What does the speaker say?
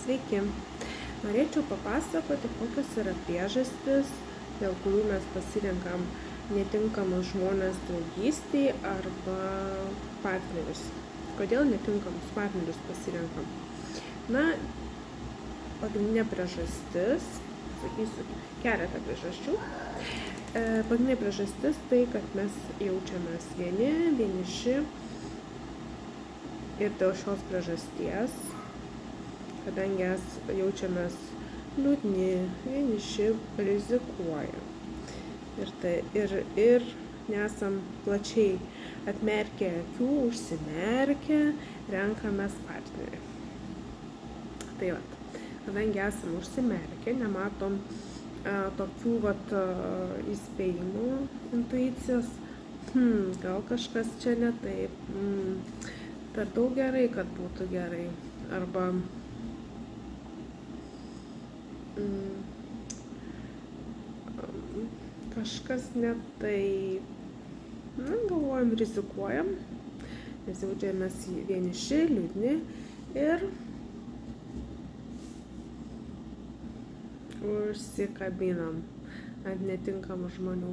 Sveiki. Norėčiau papasakoti, kokios yra priežastys, dėl kurių mes pasirenkam netinkamus žmones draugystei arba partnerius. Kodėl netinkamus partnerius pasirenkam? Na, pagrindinė priežastis, sakysiu keletą priežasčių. Pagrindinė priežastis tai, kad mes jaučiamės vieniši ir dėl šios priežasties, kadangi jaučiamės liūdni, vieniši, rizikuojam. Ir nesam plačiai atmerkę akių, užsimerkę, renkamės partnerį. Tai vat, kadangi esam užsimerkę, nematom tokių įspėjimų, intuicijos, gal kažkas čia ne taip, per daug gerai, kad būtų gerai, arba kažkas ne taip, galvojam, rizikuojam, nes jaučiamės vieniši, liūdni ir užsikabinam ant netinkamų žmonių.